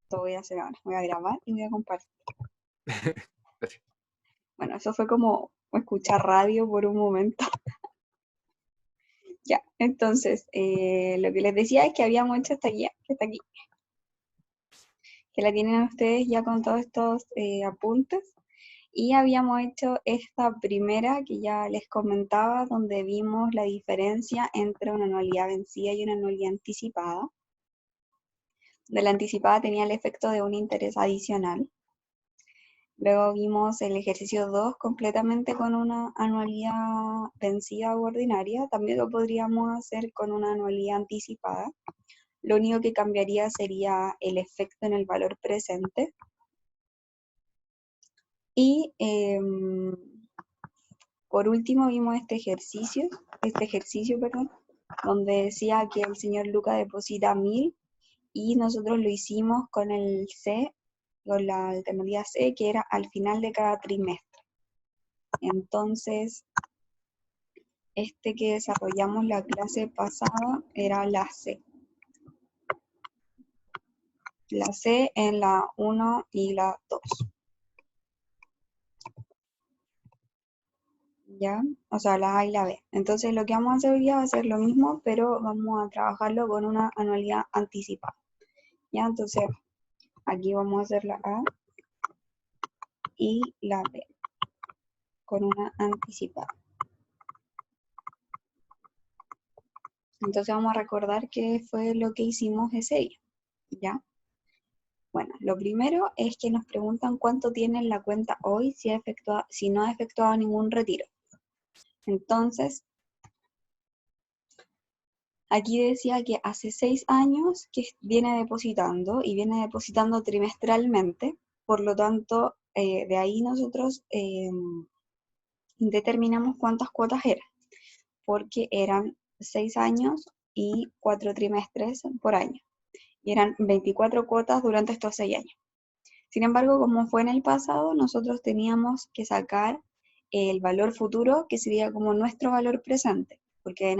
Esto voy a hacer ahora. Voy a grabar y voy a compartir. Gracias. Bueno, eso fue como escuchar radio por un momento. Ya, entonces, lo que les decía es que habíamos hecho esta guía, que está aquí, que la tienen ustedes ya con todos estos apuntes. Y habíamos hecho esta primera que ya les comentaba, donde vimos la diferencia entre una anualidad vencida y una anualidad anticipada. De la anticipada tenía el efecto de un interés adicional. Luego vimos el ejercicio 2 completamente con una anualidad vencida u ordinaria. También lo podríamos hacer con una anualidad anticipada. Lo único que cambiaría sería el efecto en el valor presente. Y por último vimos este ejercicio, donde decía que el señor Luca deposita 1000 y nosotros lo hicimos con el C, con la alternativa C, que era al final de cada trimestre. Entonces, este que desarrollamos la clase pasada era la C. La C en la 1 y la 2. ¿Ya? O sea, la A y la B. Entonces, lo que vamos a hacer hoy día va a ser lo mismo, pero vamos a trabajarlo con una anualidad anticipada. ¿Ya? Entonces, aquí vamos a hacer la A y la B con una anticipada. Entonces vamos a recordar qué fue lo que hicimos ese día, ¿ya? Bueno, lo primero es que nos preguntan cuánto tiene en la cuenta hoy si no ha efectuado ningún retiro. Entonces, aquí decía que hace 6 años que viene depositando y viene depositando trimestralmente, por lo tanto, de ahí nosotros determinamos cuántas cuotas eran, porque eran 6 años y 4 trimestres por año, y eran 24 cuotas durante estos 6 años. Sin embargo, como fue en el pasado, nosotros teníamos que sacar el valor futuro, que sería como nuestro valor presente, porque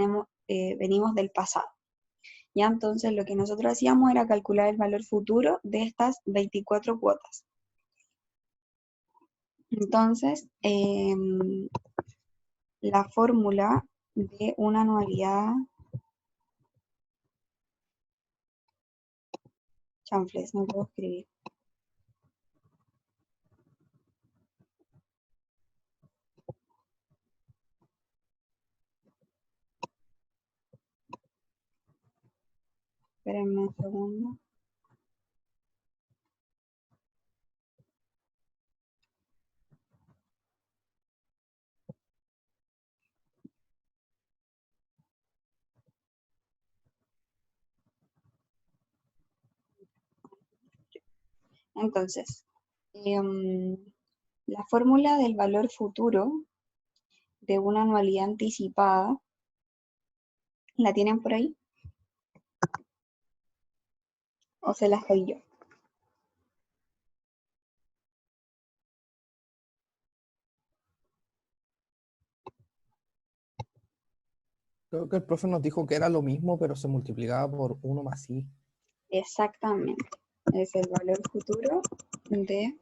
venimos del pasado. ¿Ya? Entonces, lo que nosotros hacíamos era calcular el valor futuro de estas 24 cuotas. Entonces, la fórmula de una anualidad... Chanfles, no puedo escribir. Espérenme un segundo. Entonces, la fórmula del valor futuro de una anualidad anticipada, ¿la tienen por ahí? ¿O se las doy yo? Creo que el profe nos dijo que era lo mismo, pero se multiplicaba por 1 más i. Exactamente. Es el valor futuro de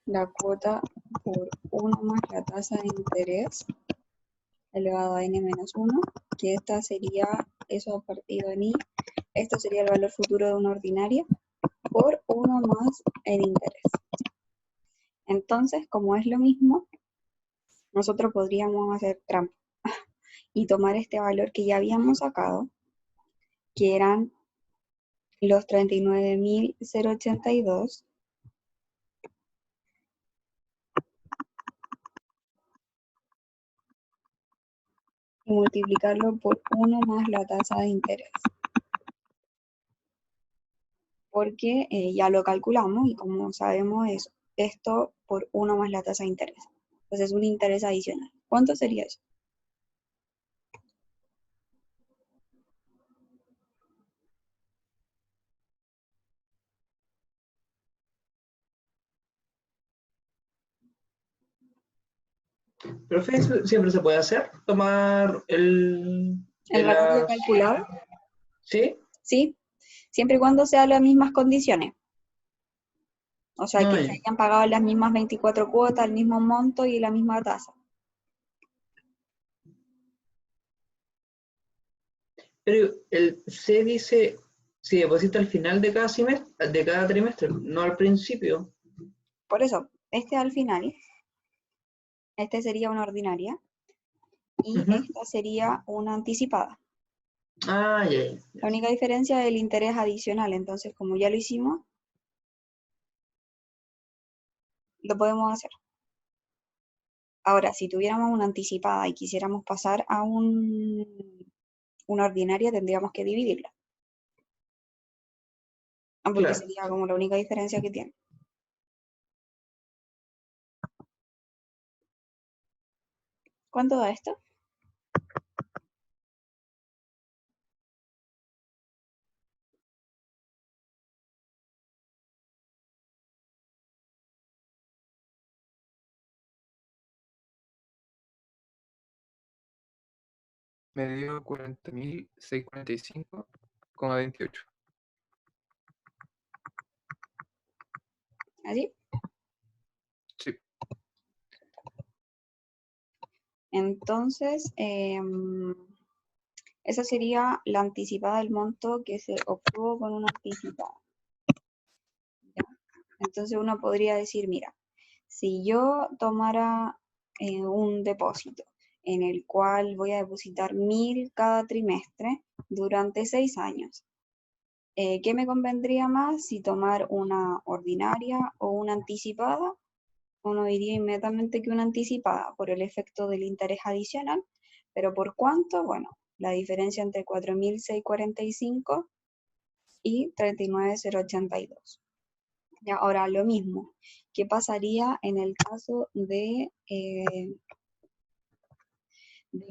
la cuota por 1 más la tasa de interés elevado a n menos 1, que esta sería eso partido en i. Esto sería el valor futuro de una ordinaria por 1 más el interés. Entonces, como es lo mismo, nosotros podríamos hacer trampa y tomar este valor que ya habíamos sacado, que eran los 39.082, y multiplicarlo por 1 más la tasa de interés. Porque ya lo calculamos y como sabemos es esto por 1 más la tasa de interés. Entonces es un interés adicional. ¿Cuánto sería eso? Profe, ¿eso siempre se puede hacer? ¿Tomar el de ¿El valor ya las... calculado? ¿Sí? Sí. siempre y cuando sean las mismas condiciones. O sea, que No, se hayan pagado las mismas 24 cuotas, el mismo monto y la misma tasa. pero el C dice si deposita al final de cada semestre, de cada trimestre, no al principio. Por eso, este al final, este sería una ordinaria y Ujú. esta sería una anticipada. Ah, ya, ya, La ya. única diferencia es el interés adicional, entonces como ya lo hicimos, lo podemos hacer. Ahora, si tuviéramos una anticipada y quisiéramos pasar a una ordinaria, tendríamos que dividirla. Porque Claro. sería como la única diferencia que tiene. ¿Cuánto da esto? Me dio 40.645,28. ¿Así? Sí. Entonces, esa sería la anticipada del monto que se obtuvo con una anticipada. ¿Ya? Entonces uno podría decir, mira, si yo tomara un depósito en el cual voy a depositar 1.000 cada trimestre durante 6 años, ¿qué me convendría más si tomar una ordinaria o una anticipada? Uno diría inmediatamente que una anticipada por el efecto del interés adicional, pero ¿por cuánto? Bueno, la diferencia entre 4.645 y 39.082. Y ahora lo mismo, ¿qué pasaría en el caso de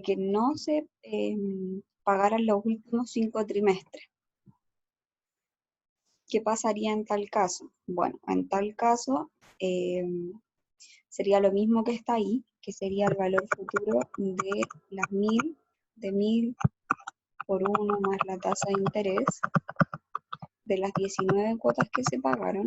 que no se pagaran los últimos 5 trimestres? ¿Qué pasaría en tal caso? Bueno, en tal caso sería lo mismo que está ahí, que sería el valor futuro de las 1.000, de 1.000 por 1 más la tasa de interés de las 19 cuotas que se pagaron,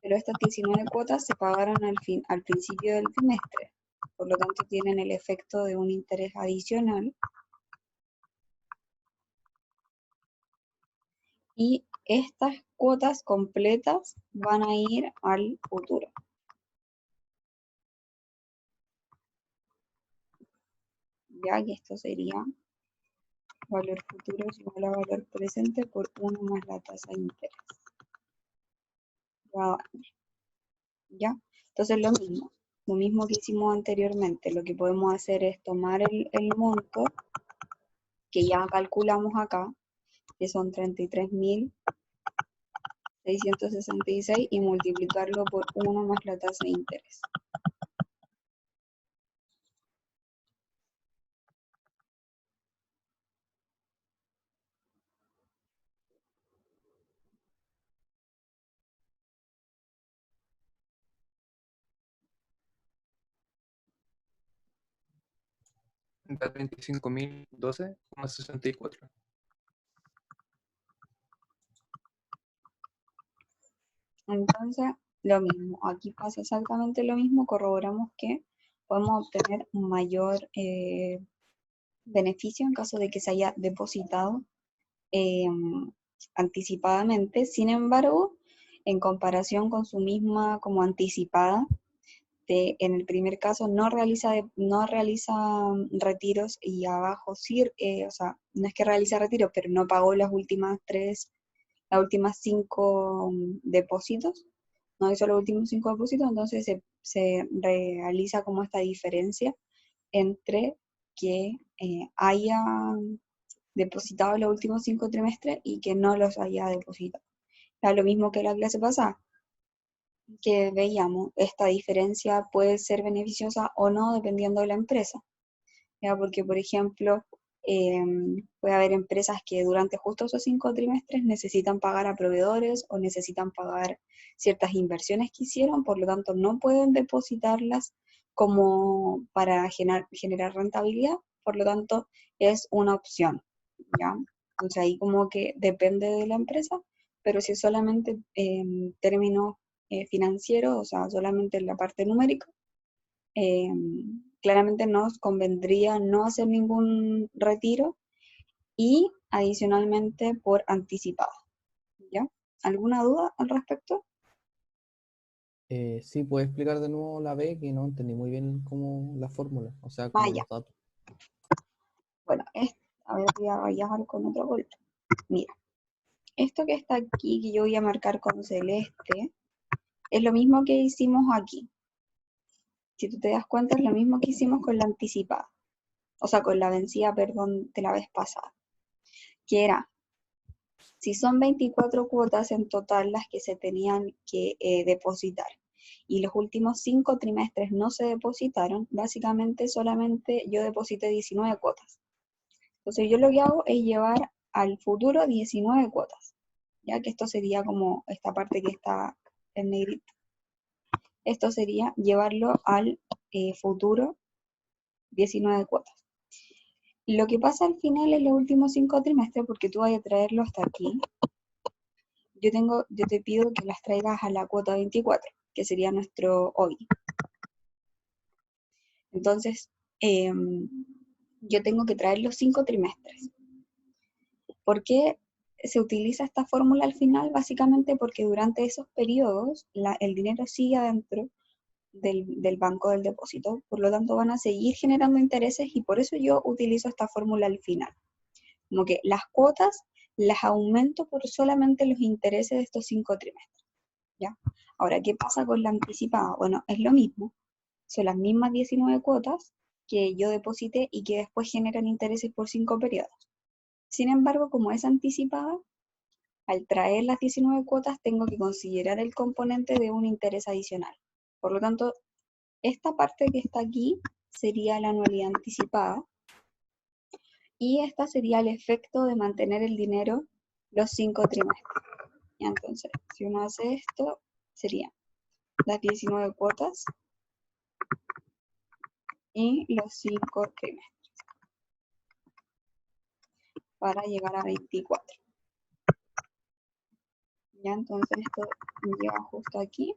pero estas 19 cuotas se pagaron al principio del trimestre, por lo tanto tienen el efecto de un interés adicional y estas cuotas completas van a ir al futuro. Ya que esto sería valor futuro es igual a valor presente por 1 más la tasa de interés. ¿Ya? Entonces lo mismo que hicimos anteriormente, lo que podemos hacer es tomar el monto que ya calculamos acá, que son 33.666 y multiplicarlo por 1 más la tasa de interés. Da 35.012,64. Entonces, lo mismo, aquí pasa exactamente lo mismo, corroboramos que podemos obtener un mayor beneficio en caso de que se haya depositado anticipadamente. Sin embargo, en comparación con su misma como anticipada, en el primer caso no realiza retiros y abajo sí, o sea, no es que realiza retiros, pero no pagó las últimas 5 depósitos, no hizo los últimos 5 depósitos, entonces se realiza como esta diferencia entre que haya depositado los últimos 5 trimestres y que no los haya depositado. Es lo mismo que la clase pasada, que veíamos, esta diferencia puede ser beneficiosa o no dependiendo de la empresa. ¿Ya? Porque, por ejemplo, puede haber empresas que durante justo esos 5 trimestres necesitan pagar a proveedores o necesitan pagar ciertas inversiones que hicieron, por lo tanto no pueden depositarlas como para generar rentabilidad, por lo tanto es una opción, ¿ya? Entonces ahí como que depende de la empresa, pero si es solamente en términos financieros, o sea, solamente en la parte numérica, eh, claramente nos convendría no hacer ningún retiro y adicionalmente por anticipado, ¿ya? ¿Alguna duda al respecto? Sí, ¿puedes explicar de nuevo la B? Que no entendí muy bien cómo la fórmula, o sea, Ah, como ya. los datos. Bueno, a ver, voy a rayar con otro color. Mira, esto que está aquí, que yo voy a marcar con celeste, es lo mismo que hicimos aquí. Si tú te das cuenta, es lo mismo que hicimos con la anticipada. O sea, con la vencida, perdón, de la vez pasada. Que era, si son 24 cuotas en total las que se tenían que depositar y los últimos 5 trimestres no se depositaron, básicamente solamente yo deposité 19 cuotas. Entonces yo lo que hago es llevar al futuro 19 cuotas, ya que esto sería como esta parte que está en negrito. Esto sería llevarlo al futuro 19 cuotas. Lo que pasa al final en los últimos 5 trimestres, porque tú vas a traerlo hasta aquí, yo te pido que las traigas a la cuota 24, que sería nuestro hoy. Entonces, yo tengo que traer los 5 trimestres. ¿Por qué se utiliza esta fórmula al final? Básicamente porque durante esos periodos el dinero sigue adentro del banco del depósito, por lo tanto van a seguir generando intereses y por eso yo utilizo esta fórmula al final. Como que las cuotas las aumento por solamente los intereses de estos 5 trimestres, ¿ya? Ahora, ¿qué pasa con la anticipada? Bueno, es lo mismo, son las mismas 19 cuotas que yo deposité y que después generan intereses por 5 periodos. Sin embargo, como es anticipada, al traer las 19 cuotas tengo que considerar el componente de un interés adicional. Por lo tanto, esta parte que está aquí sería la anualidad anticipada y esta sería el efecto de mantener el dinero los 5 trimestres. Y entonces, si uno hace esto, serían las 19 cuotas y los 5 trimestres para llegar a 24. Ya, entonces esto me lleva justo aquí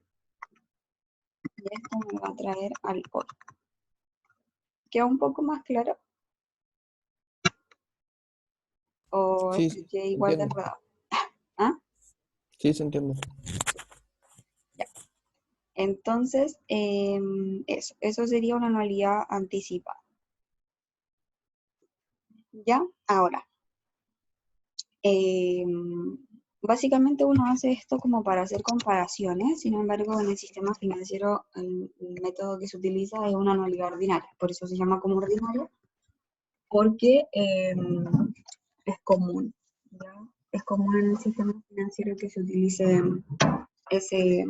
y esto me va a traer al otro. ¿Queda un poco más claro? ¿O Sí, sí, queda igual de entiendo. enredado? ¿Ah? Sí, se entiende. Ya. Entonces, eso sería una anualidad anticipada. ¿Ya? Ahora, básicamente uno hace esto como para hacer comparaciones, sin embargo, en el sistema financiero el método que se utiliza es una anualidad ordinaria, por eso se llama como ordinaria, porque es común, ¿ya? Es común en el sistema financiero que se utilice ese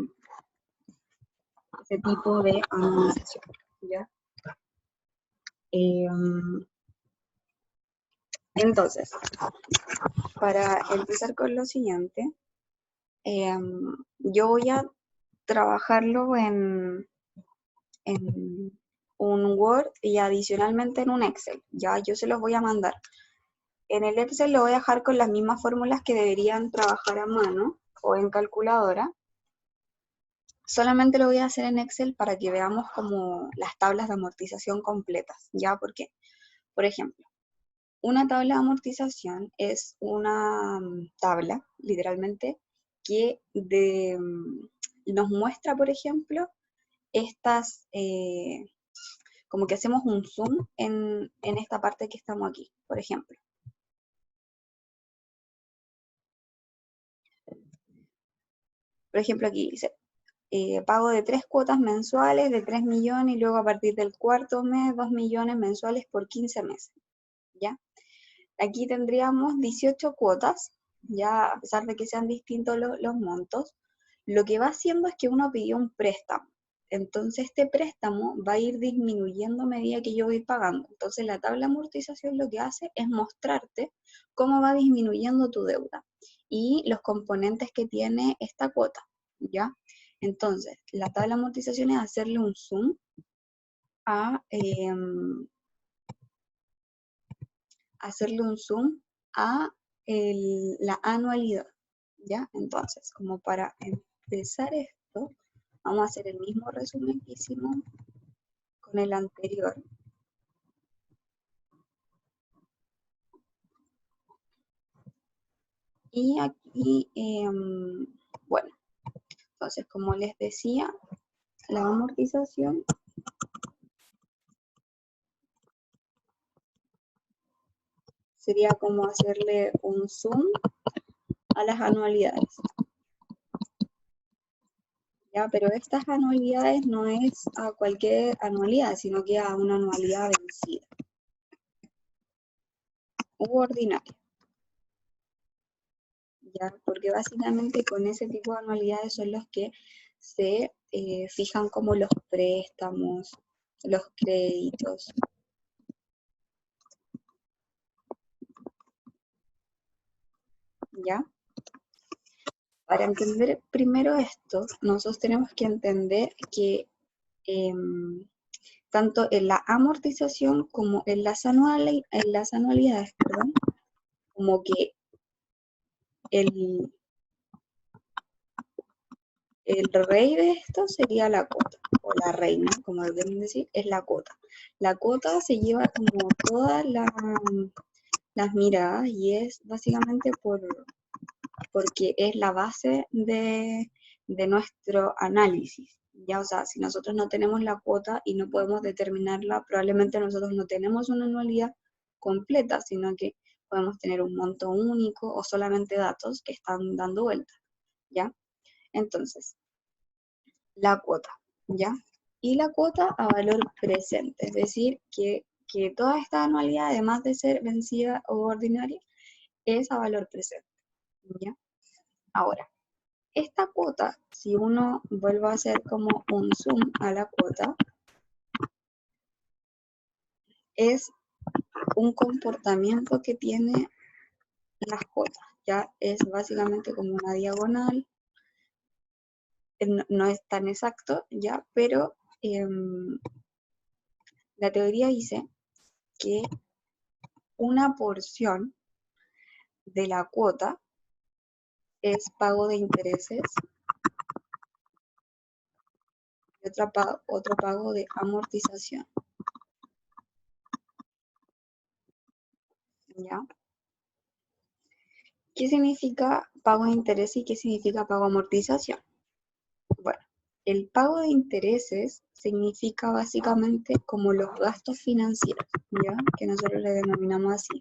tipo de anualización, ¿ya? Entonces, para empezar con lo siguiente, yo voy a trabajarlo en un Word y adicionalmente en un Excel. Ya yo se los voy a mandar. En el Excel lo voy a dejar con las mismas fórmulas que deberían trabajar a mano o en calculadora. Solamente lo voy a hacer en Excel para que veamos como las tablas de amortización completas, ¿ya? Porque, por ejemplo, una tabla de amortización es una tabla, literalmente, que nos muestra, por ejemplo, estas, como que hacemos un zoom en esta parte que estamos aquí, por ejemplo. Por ejemplo, aquí dice, pago de 3 cuotas mensuales de 3 millones y luego a partir del cuarto mes 2 millones mensuales por 15 meses, ¿ya? Aquí tendríamos 18 cuotas, ya a pesar de que sean distintos los montos, lo que va haciendo es que uno pidió un préstamo. Entonces este préstamo va a ir disminuyendo a medida que yo voy pagando. Entonces la tabla de amortización lo que hace es mostrarte cómo va disminuyendo tu deuda y los componentes que tiene esta cuota, ¿ya? Entonces la tabla de amortización es hacerle un zoom a la anualidad, ¿ya? Entonces, como para empezar esto, vamos a hacer el mismo resumen que hicimos con el anterior. Y aquí, bueno, entonces, como les decía, la amortización sería como hacerle un zoom a las anualidades. ¿Ya? Pero estas anualidades no es a cualquier anualidad, sino que a una anualidad vencida u ordinaria. ¿Ya? Porque básicamente con ese tipo de anualidades son los que se fijan como los préstamos, los créditos. ¿Ya? Para entender primero esto, nosotros tenemos que entender que tanto en la amortización como en las anualidades, perdón, como que el rey de esto sería la cuota, o la reina, como lo quieren decir, es la cuota. La cuota se lleva como todas las miradas y es básicamente porque es la base de nuestro análisis. Ya, o sea, si nosotros no tenemos la cuota y no podemos determinarla, probablemente nosotros no tenemos una anualidad completa, sino que podemos tener un monto único o solamente datos que están dando vuelta, ¿ya? Entonces, la cuota, ¿ya? Y la cuota a valor presente, es decir, que toda esta anualidad, además de ser vencida o ordinaria, es a valor presente, ¿ya? Ahora, esta cuota, si uno vuelve a hacer como un zoom a la cuota, es un comportamiento que tiene las cuotas, ¿ya? Es básicamente como una diagonal, no es tan exacto, ¿ya? Pero la teoría dice que una porción de la cuota es pago de intereses y otro pago de amortización, ¿ya? ¿Qué significa pago de interés y qué significa pago de amortización? Bueno, el pago de intereses significa básicamente como los gastos financieros, ¿ya? Que nosotros le denominamos así.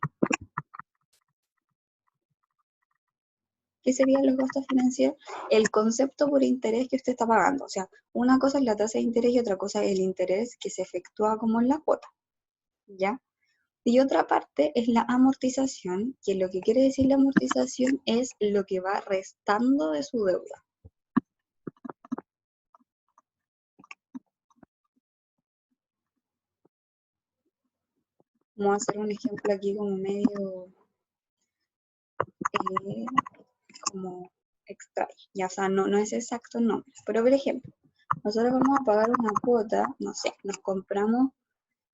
¿Qué serían los gastos financieros? El concepto por interés que usted está pagando. O sea, una cosa es la tasa de interés y otra cosa es el interés que se efectúa como en la cuota, ¿ya? Y otra parte es la amortización, que lo que quiere decir la amortización es lo que va restando de su deuda. Vamos a hacer un ejemplo aquí como medio como extraño, ya, o sea, no es exacto el nombre, pero por ejemplo, nosotros vamos a pagar una cuota, no sé, nos compramos,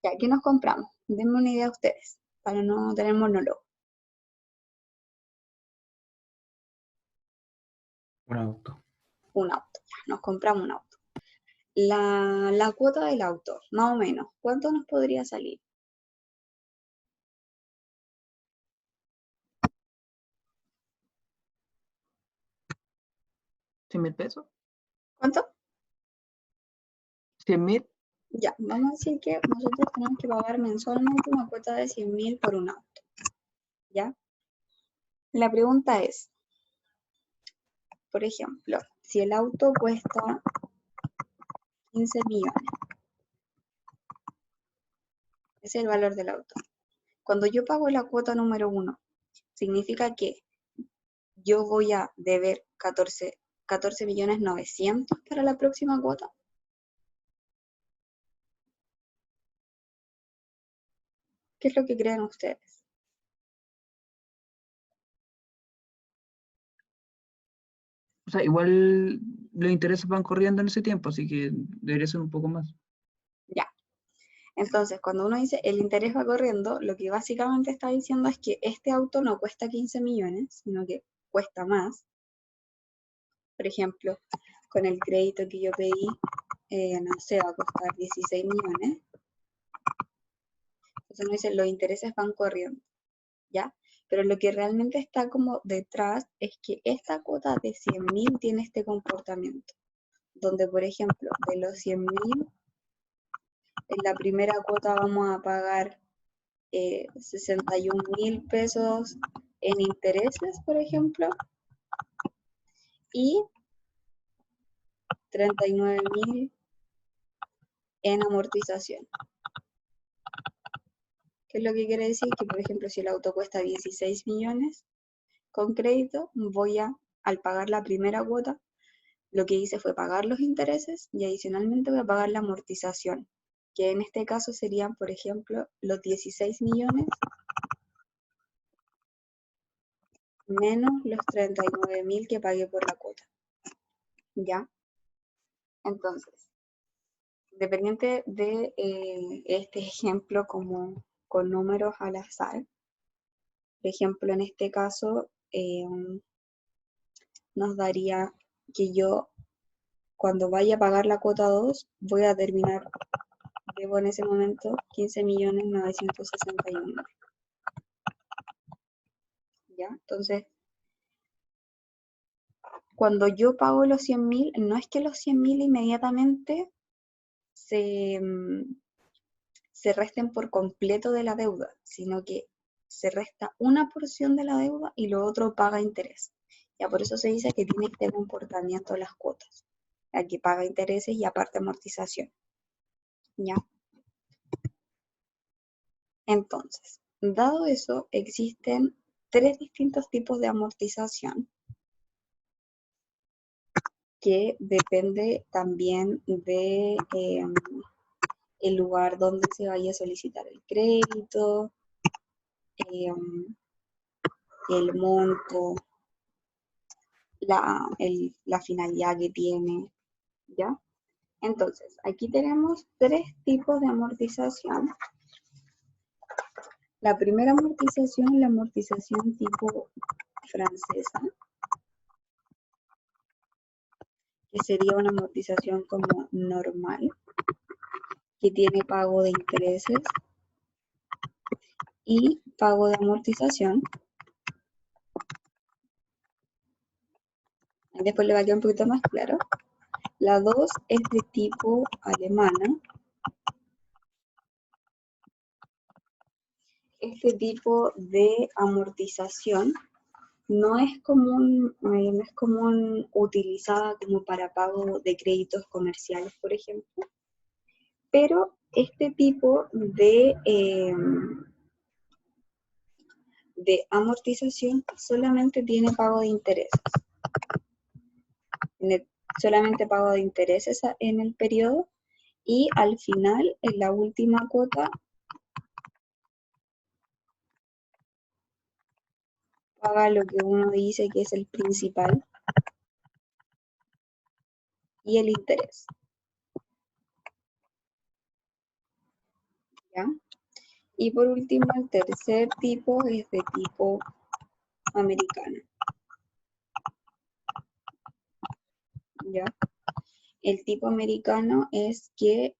ya, ¿qué nos compramos? Denme una idea a ustedes, para no tener monólogo. Un auto. Un auto, ya, nos compramos un auto. La cuota del auto, más o menos, ¿cuánto nos podría salir? ¿100.000 pesos? ¿Cuánto? 100.000. Ya, vamos a decir que nosotros tenemos que pagar mensualmente una cuota de 100.000 por un auto, ¿ya? La pregunta es, por ejemplo, si el auto cuesta 15 millones, ese es el valor del auto. Cuando yo pago la cuota número 1, significa que yo voy a deber 14.900.000 para la próxima cuota. ¿Qué es lo que creen ustedes? O sea, igual los intereses van corriendo en ese tiempo, así que debería ser un poco más. Ya. Entonces, cuando uno dice el interés va corriendo, lo que básicamente está diciendo es que este auto no cuesta 15 millones, sino que cuesta más. Por ejemplo, con el crédito que yo pedí, no sé, va a costar 16 millones. Entonces uno dice, los intereses van corriendo, ¿ya? Pero lo que realmente está como detrás es que esta cuota de 100.000 tiene este comportamiento, donde por ejemplo, de los 100.000, en la primera cuota vamos a pagar 61.000 pesos en intereses, por ejemplo, y 39.000 en amortización. ¿Qué es lo que quiere decir? Que, por ejemplo, si el auto cuesta 16 millones con crédito, al pagar la primera cuota, lo que hice fue pagar los intereses y adicionalmente voy a pagar la amortización, que en este caso serían, por ejemplo, los 16 millones menos los 39.000 que pagué por la cuota. ¿Ya? Entonces, dependiente de este ejemplo como con números al azar, por ejemplo, en este caso nos daría que yo cuando vaya a pagar la cuota 2 voy a terminar, debo en ese momento 15.961.000. ¿Ya? Entonces, cuando yo pago los 100.000, no es que los 100.000 inmediatamente se resten por completo de la deuda, sino que se resta una porción de la deuda y lo otro paga interés. Ya por eso se dice que tiene este comportamiento las cuotas, la que paga intereses y aparte amortización. ¿Ya? Entonces, dado eso, existen 3 distintos tipos de amortización que depende también de el lugar donde se vaya a solicitar el crédito, el monto, la finalidad que tiene, ¿ya? Entonces, aquí tenemos 3 tipos de amortización. La primera amortización es la amortización tipo francesa, que sería una amortización como normal, que tiene pago de intereses y pago de amortización. Después le va a quedar un poquito más claro. La 2 es de tipo alemana. Este tipo de amortización no es común utilizada como para pago de créditos comerciales, por ejemplo, pero este tipo de amortización solamente tiene pago de intereses. Solamente pago de intereses en el periodo y al final, en la última cuota, paga lo que uno dice que es el principal y el interés. ¿Ya? Y por último, el tercer tipo es de tipo americano. ¿Ya? El tipo americano es que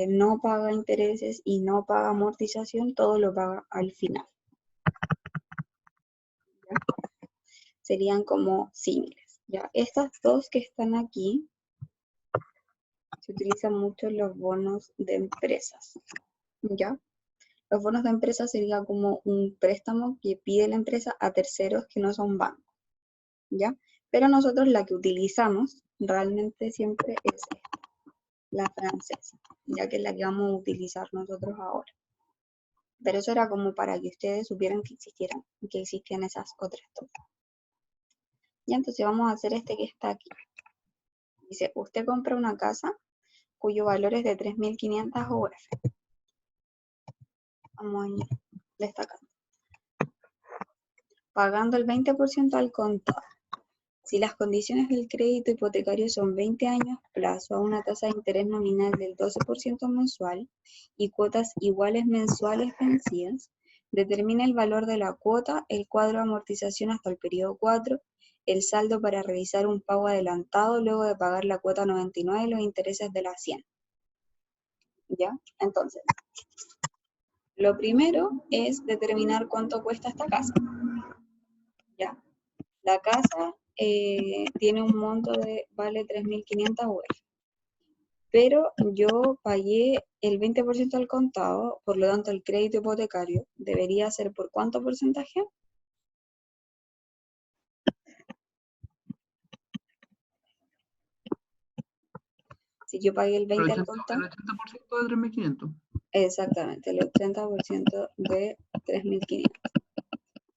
no paga intereses y no paga amortización, todo lo paga al final. ¿Ya? Serían como símiles. ¿Ya? Estas dos que están aquí, se utilizan mucho los bonos de empresas. ¿Ya? Los bonos de empresa sería como un préstamo que pide la empresa a terceros que no son bancos. ¿Ya? Pero nosotros la que utilizamos realmente siempre es esta, la francesa, ya que es la que vamos a utilizar nosotros ahora. Pero eso era como para que ustedes supieran que existían esas otras dos. Y entonces vamos a hacer este que está aquí. Dice, usted compra una casa cuyo valor es de 3.500 UF. Vamos a destacando. Pagando el 20% al contado. Si las condiciones del crédito hipotecario son 20 años plazo a una tasa de interés nominal del 12% mensual y cuotas iguales mensuales vencidas, determina el valor de la cuota, el cuadro de amortización hasta el periodo 4, el saldo para realizar un pago adelantado luego de pagar la cuota 99 y los intereses de la 100. ¿Ya? Entonces, lo primero es determinar cuánto cuesta esta casa. ¿Ya? La casa tiene un monto de, vale 3.500 UF, pero yo pagué el 20% al contado, por lo tanto el crédito hipotecario debería ser ¿por cuánto porcentaje? Si yo pagué el 20% al contado. El 80% de 3.500. Exactamente, el 80% de 3.500.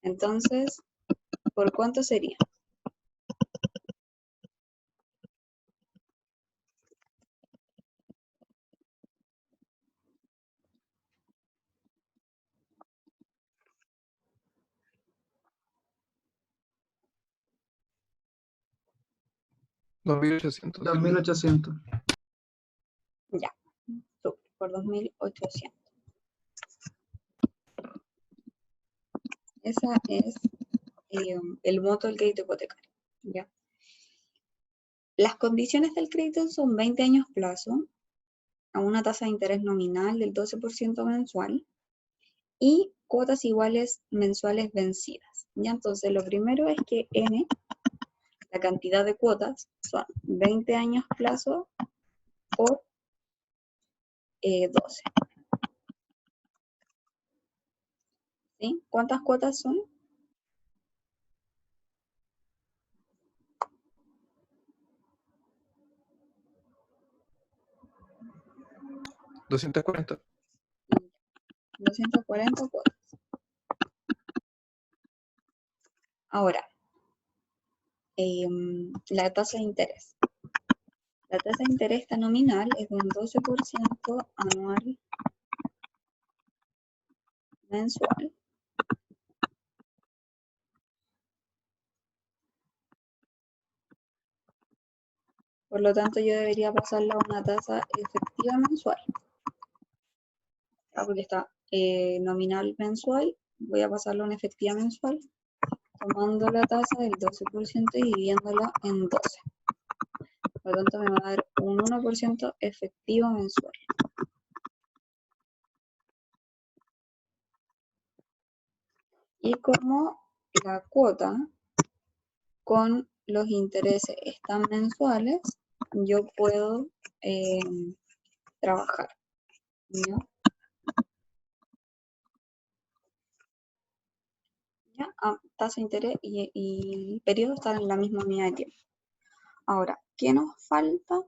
Entonces, ¿por cuánto sería? $2.800. 2.800. Ya, por 2.800. Esa es el monto del crédito hipotecario. ¿Ya? Las condiciones del crédito son 20 años plazo, a una tasa de interés nominal del 12% mensual y cuotas iguales mensuales vencidas. ¿Ya? Entonces, lo primero es que N, la cantidad de cuotas, son 20 años plazo por 12. ¿Sí? ¿Cuántas cuotas son? 240. 240 cuotas. Ahora, la tasa de interés. La tasa de interés está nominal, es de un 12% anual mensual. Por lo tanto, yo debería pasarla a una tasa efectiva mensual. Porque está nominal mensual, voy a pasarlo a una efectiva mensual, tomando la tasa del 12% y dividiéndola en 12. Por lo tanto, me va a dar un 1% efectivo mensual. Y como la cuota con los intereses están mensuales, yo puedo trabajar. ¿Ya? ¿Ya? Tasa de interés y periodo están en la misma unidad de tiempo. Ahora, ¿qué nos falta?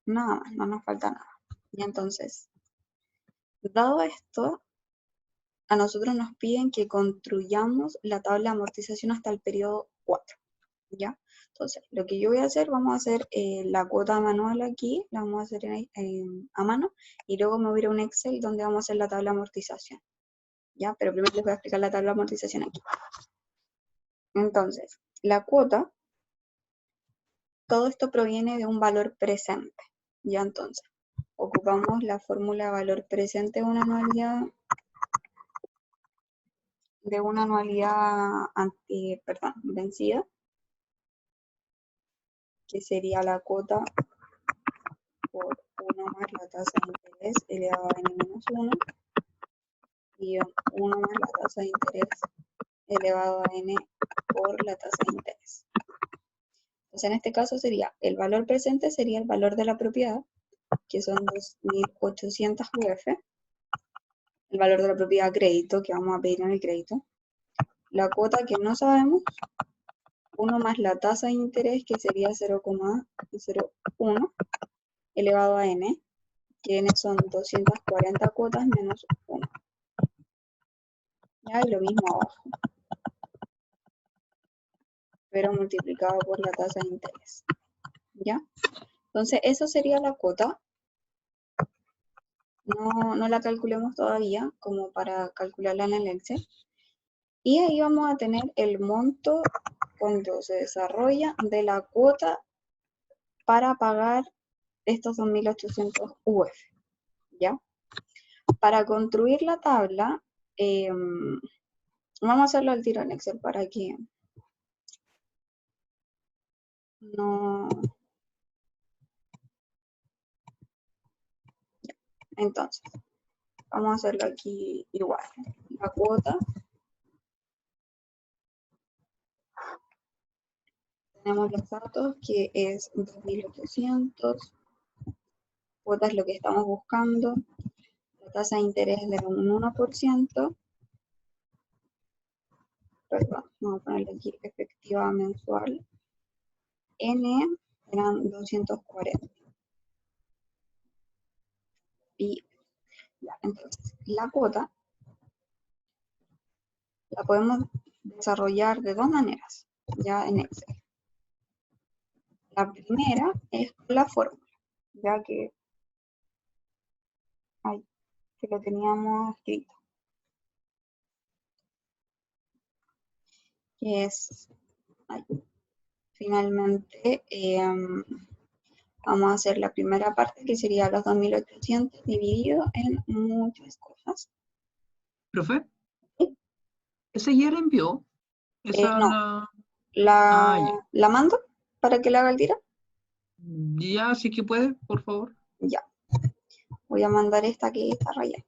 Nada más, no nos falta nada. Y entonces, dado esto, a nosotros nos piden que construyamos la tabla de amortización hasta el periodo 4. ¿Ya? Entonces, lo que yo voy a hacer, vamos a hacer la cuota manual aquí, la vamos a hacer a mano, y luego me voy a ir a un Excel donde vamos a hacer la tabla de amortización. ¿Ya? Pero primero les voy a explicar la tabla de amortización aquí. Entonces, la cuota, todo esto proviene de un valor presente. ¿Ya? Entonces, ocupamos la fórmula de valor presente de una anualidad vencida, que sería la cuota por 1 más la tasa de interés elevado a n-1, y 1 más la tasa de interés elevado a n por la tasa de interés. Entonces, en este caso sería, el valor presente sería el valor de la propiedad, que son 2.800 UF, el valor de la propiedad crédito, que vamos a pedir en el crédito, la cuota que no sabemos, 1 más la tasa de interés, que sería 0,01 elevado a n, que n son 240 cuotas menos 1. ¿Ya? Y lo mismo abajo, pero multiplicado por la tasa de interés. ¿Ya? Entonces, eso sería la cuota. No la calculemos todavía, como para calcularla en el Excel. Y ahí vamos a tener el monto cuando se desarrolla de la cuota para pagar estos 2.800 UF, ¿ya? Para construir la tabla, vamos a hacerlo al tiro en Excel para que no... Entonces, vamos a hacerlo aquí igual. La cuota. Tenemos los datos que es 2.800. Cuota es lo que estamos buscando. La tasa de interés de un 1%. Perdón, vamos a ponerle aquí efectiva mensual. N eran 240. Y ya, entonces, la cuota la podemos desarrollar de dos maneras, ya en Excel. La primera es con la fórmula, ya que, que lo teníamos escrito. Que es, finalmente, vamos a hacer la primera parte, que sería los 2.800 dividido en muchas cosas. ¿Profe? ¿Sí? ¿Ese ya la envió? Esa No. ya. ¿La mando para que la haga el tiro? Ya, sí que puede, por favor. Ya. Voy a mandar esta que está rayada.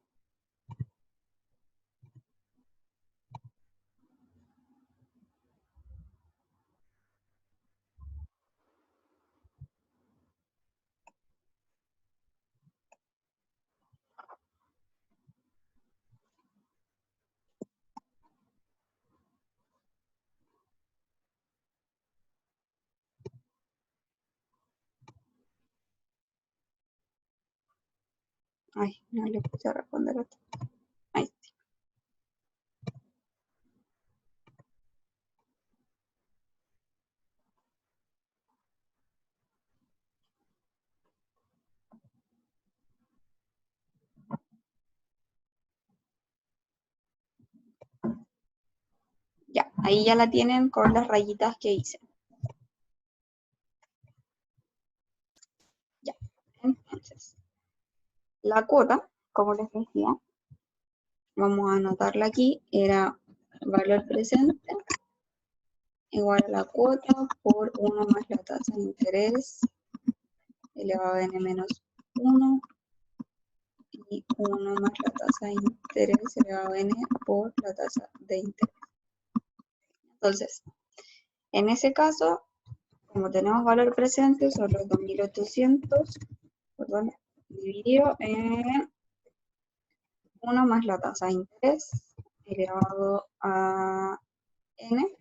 Ay, no le puse a responder esto. Ahí sí. Ya, ahí ya la tienen con las rayitas que hice. Ya, entonces, la cuota, como les decía, vamos a anotarla aquí, era valor presente igual a la cuota por 1 más la tasa de interés elevado a n menos 1 y 1 más la tasa de interés elevado a n por la tasa de interés. Entonces, en ese caso, como tenemos valor presente, son los 2.800, perdón, dividido en 1 más la tasa de interés elevado a n,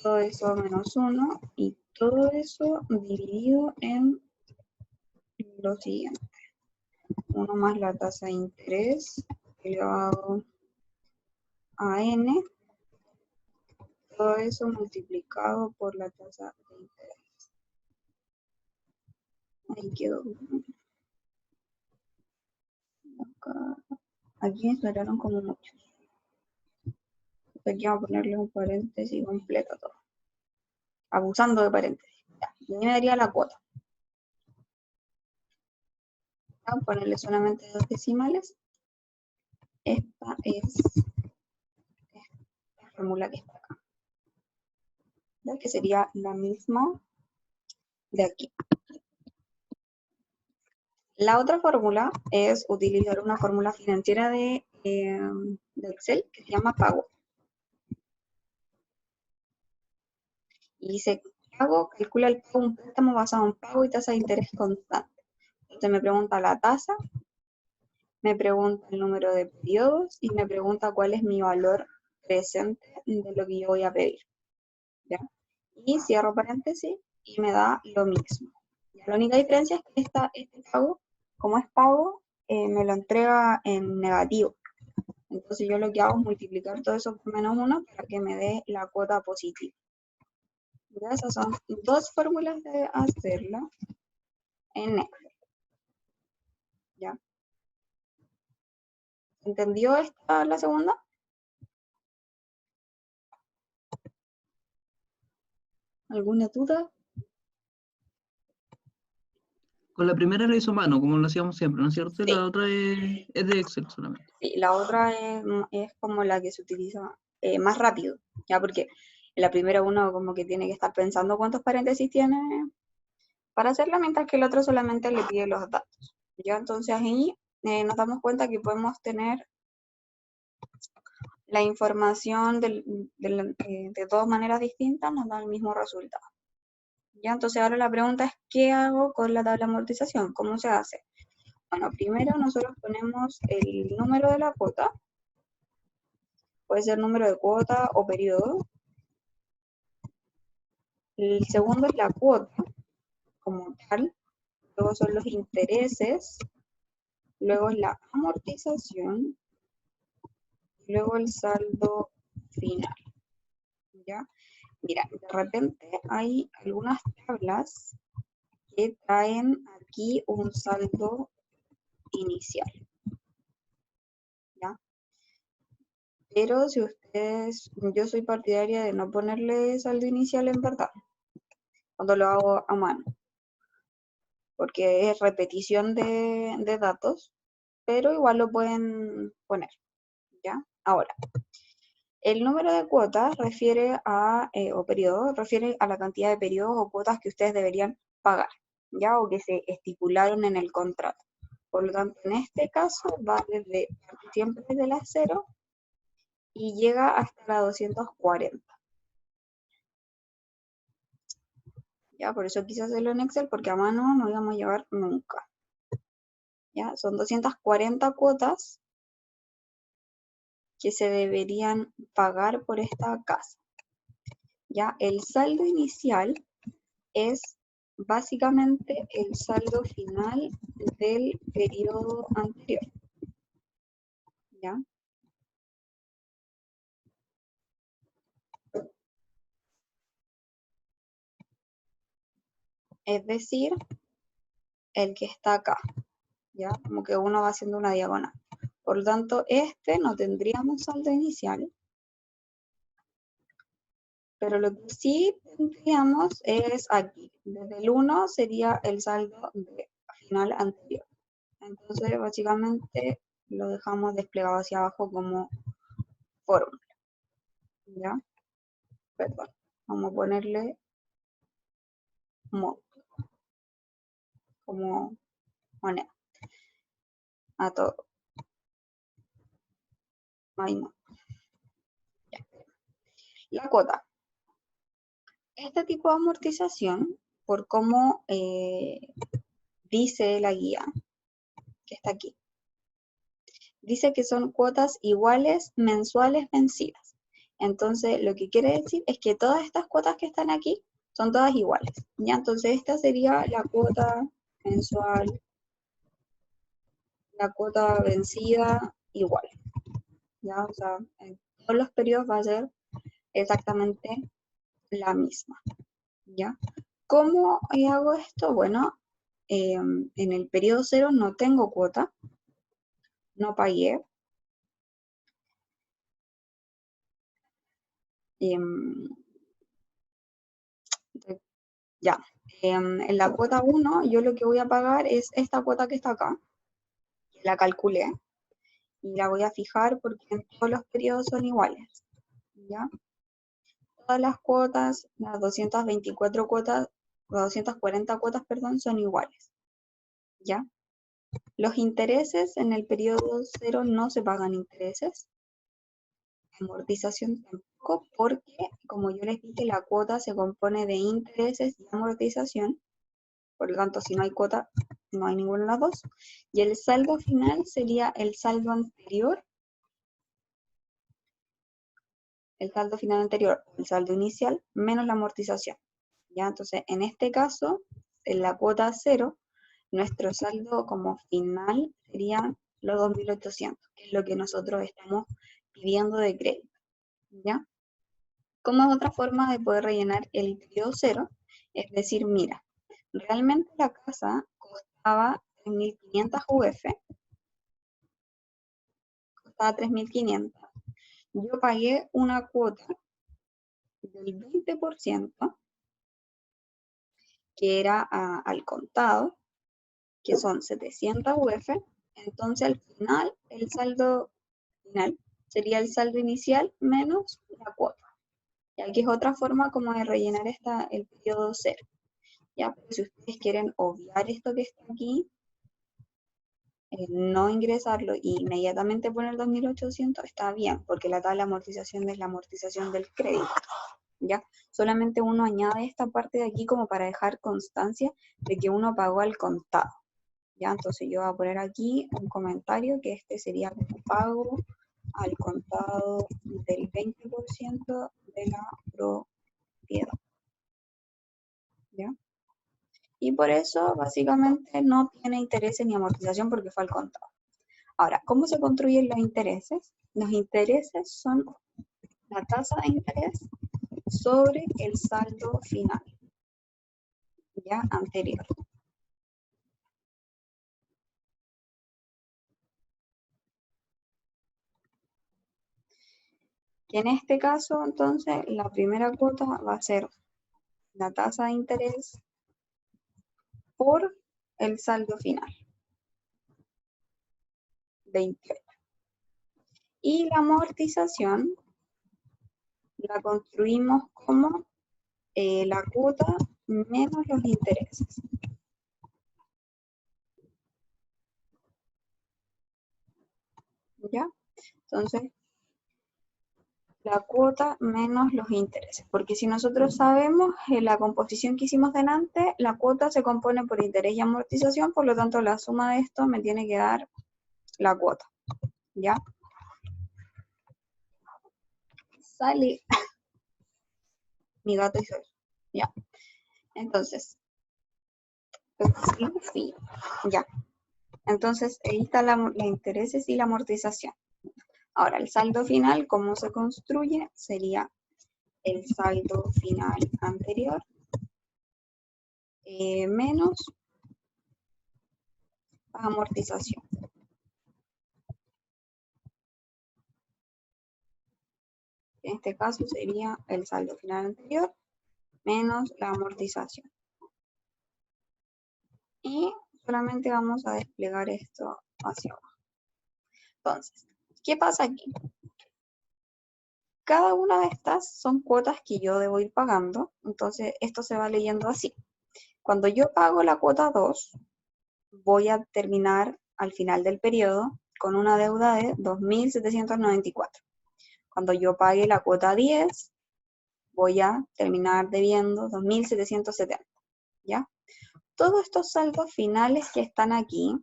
todo eso menos 1, y todo eso dividido en lo siguiente. 1 más la tasa de interés elevado a n, todo eso multiplicado por la tasa de interés. Ahí quedó. Acá. Aquí me esperaron como muchos. Aquí vamos a ponerle un paréntesis completo a todo. Abusando de paréntesis. Ya, y me daría la cuota. Vamos a ponerle solamente 2 decimales. Esta es la fórmula que está acá. ¿Ya? Que sería la misma de aquí. La otra fórmula es utilizar una fórmula financiera de Excel que se llama pago. Y dice, pago, calcula el pago, un préstamo basado en pago y tasa de interés constante. Entonces me pregunta la tasa, me pregunta el número de periodos y me pregunta cuál es mi valor presente de lo que yo voy a pedir. ¿Ya? Y cierro paréntesis y me da lo mismo. ¿Ya? La única diferencia es que este pago, como es pago, me lo entrega en negativo. Entonces yo lo que hago es multiplicar todo eso por menos 1 para que me dé la cuota positiva. ¿Ya? Esas son dos fórmulas de hacerla en Excel. ¿Ya? ¿Entendió esta la segunda? ¿Alguna duda? Con la primera lo hizo a mano, como lo hacíamos siempre, ¿no es cierto? Y Sí. la otra es de Excel solamente. Sí, la otra es como la que se utiliza más rápido, ¿ya? Porque en la primera uno como que tiene que estar pensando cuántos paréntesis tiene para hacerla, mientras que el otro solamente le pide los datos, ¿ya? Entonces ahí nos damos cuenta que podemos tener la información de dos maneras distintas, nos da el mismo resultado, ¿ya? Entonces ahora la pregunta es, ¿qué hago con la tabla de amortización? ¿Cómo se hace? Bueno, primero nosotros ponemos el número de la cuota, puede ser número de cuota o periodo. El segundo es la cuota como tal, luego son los intereses, luego es la amortización, luego el saldo final, ¿ya? Mira, de repente hay algunas tablas que traen aquí un saldo inicial, ¿ya? Pero si ustedes, yo soy partidaria de no ponerle saldo inicial en verdad, cuando lo hago a mano, porque es repetición de datos, pero igual lo pueden poner, ¿ya? Ahora, el número de cuotas refiere a, o periodo, refiere a la cantidad de periodos o cuotas que ustedes deberían pagar, ¿ya? O que se estipularon en el contrato. Por lo tanto, en este caso va desde, siempre desde la 0 y llega hasta la 240. ¿Ya? Por eso quise hacerlo en Excel, porque a mano no íbamos a llevar nunca. ¿Ya? Son 240 cuotas que se deberían pagar por esta casa. ¿Ya? El saldo inicial es básicamente el saldo final del periodo anterior, ¿ya? Es decir, el que está acá, ¿ya? Como que uno va haciendo una diagonal. Por lo tanto, este no tendríamos saldo inicial, pero lo que sí tendríamos es aquí. Desde el 1 sería el saldo final anterior. Entonces, básicamente, lo dejamos desplegado hacia abajo como fórmula, ¿ya? Perdón. Vamos a ponerle monto como moneda a todo. Ahí no. Ya. La cuota. Este tipo de amortización, por cómo dice la guía, que está aquí, dice que son cuotas iguales mensuales vencidas. Entonces, lo que quiere decir es que todas estas cuotas que están aquí son todas iguales. ¿Ya? Entonces, esta sería la cuota mensual, la cuota vencida igual. ¿Ya? O sea, en todos los periodos va a ser exactamente la misma. ¿Ya? ¿Cómo hago esto? Bueno, en el periodo 0 no tengo cuota, no pagué. Ya, en la cuota 1 yo lo que voy a pagar es esta cuota que está acá, que la calculé, y la voy a fijar porque en todos los periodos son iguales, ¿ya? Todas las cuotas, las 224 cuotas, las 240 cuotas, perdón, son iguales, ¿ya? Los intereses en el periodo 0 no se pagan intereses, amortización tampoco, porque como yo les dije, la cuota se compone de intereses y amortización, por lo tanto, si no hay cuota, no hay ninguna de las dos. Y el saldo final sería el saldo anterior, el saldo final anterior, el saldo inicial, menos la amortización. ¿Ya? Entonces, en este caso, en la cuota 0, nuestro saldo como final serían los 2.800, que es lo que nosotros estamos pidiendo de crédito. ¿Ya? Como es otra forma de poder rellenar el periodo 0, es decir, mira, realmente la casa costaba 3.500 UF, costaba 3.500. Yo pagué una cuota del 20%, que era al contado, que son 700 UF, entonces al final el saldo final sería el saldo inicial menos la cuota. Y aquí es otra forma como de rellenar el periodo cero. Ya, pero si ustedes quieren obviar esto que está aquí, no ingresarlo y inmediatamente poner 2.800, está bien, porque la tabla de amortización es la amortización del crédito. ¿Ya? Solamente uno añade esta parte de aquí como para dejar constancia de que uno pagó al contado. ¿Ya? Entonces yo voy a poner aquí un comentario que este sería como pago al contado del 20% de la propiedad. ¿Ya? Y por eso básicamente no tiene intereses ni amortización porque fue al contado. Ahora, ¿cómo se construyen los intereses? Los intereses son la tasa de interés sobre el saldo final, ya anterior. Y en este caso, entonces, la primera cuota va a ser la tasa de interés por el saldo final, 28. Y la amortización la construimos como la cuota menos los intereses. ¿Ya? Entonces, la cuota menos los intereses, porque si nosotros sabemos en la composición que hicimos delante, la cuota se compone por interés y amortización, por lo tanto la suma de esto me tiene que dar la cuota, ¿ya? Sale, mi gato hizo eso, ya. Entonces, ya. Entonces, ahí está los intereses y la amortización. Ahora, el saldo final, ¿cómo se construye? Sería el saldo final anterior menos amortización. En este caso sería el saldo final anterior menos la amortización. Y solamente vamos a desplegar esto hacia abajo. Entonces, ¿qué pasa aquí? Cada una de estas son cuotas que yo debo ir pagando, entonces esto se va leyendo así. Cuando yo pago la cuota 2, voy a terminar al final del periodo con una deuda de 2.794. Cuando yo pague la cuota 10, voy a terminar debiendo 2.770, ¿ya? Todos estos saldos finales que están aquí,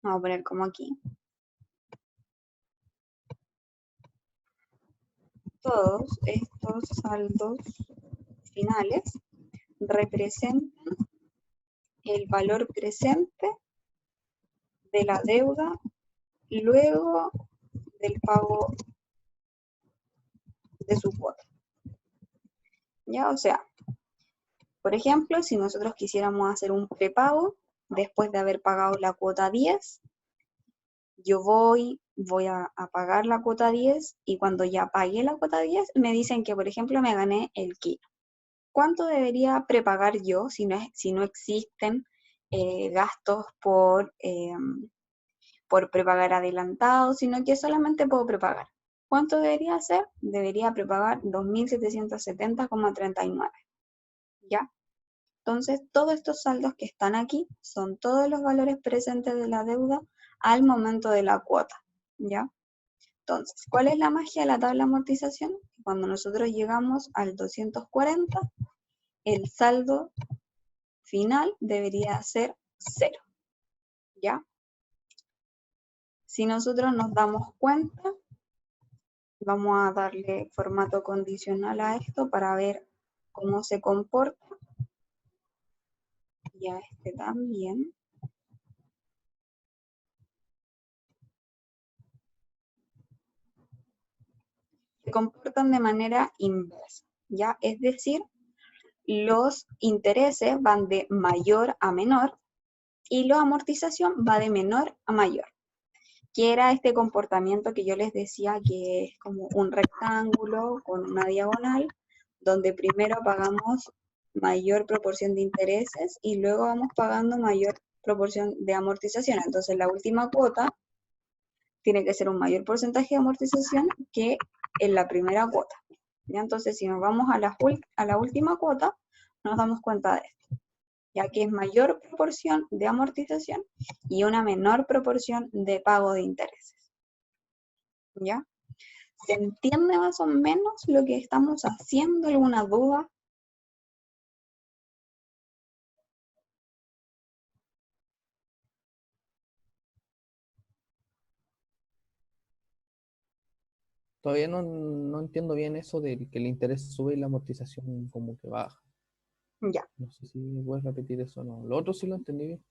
vamos a poner como aquí, todos estos saldos finales representan el valor presente de la deuda luego del pago de su cuota. ¿Ya? O sea, por ejemplo, si nosotros quisiéramos hacer un prepago después de haber pagado la cuota 10, yo voy a pagar la cuota 10 y cuando ya pagué la cuota 10 me dicen que, por ejemplo, me gané el kilo. ¿Cuánto debería prepagar yo si no existen gastos por prepagar adelantado, sino que solamente puedo prepagar? ¿Cuánto debería hacer? Debería prepagar 2.770,39. ¿Ya? Entonces, todos estos saldos que están aquí son todos los valores presentes de la deuda al momento de la cuota, ¿ya? Entonces, ¿cuál es la magia de la tabla de amortización? Cuando nosotros llegamos al 240, el saldo final debería ser 0, ¿ya? Si nosotros nos damos cuenta, vamos a darle formato condicional a esto para ver cómo se comporta. Y a este también. Se comportan de manera inversa, ¿ya? Es decir, los intereses van de mayor a menor y la amortización va de menor a mayor. Que era este comportamiento que yo les decía que es como un rectángulo con una diagonal, donde primero pagamos mayor proporción de intereses y luego vamos pagando mayor proporción de amortización. Entonces la última cuota tiene que ser un mayor porcentaje de amortización que en la primera cuota. ¿Ya? Entonces si nos vamos a la última cuota, nos damos cuenta de esto, ya que es mayor proporción de amortización y una menor proporción de pago de intereses. ¿Ya? ¿Se entiende más o menos lo que estamos haciendo? ¿Alguna duda? Todavía no entiendo bien eso de que el interés sube y la amortización como que baja. Ya, No sé si puedes repetir eso o no. Lo otro sí lo entendí bien.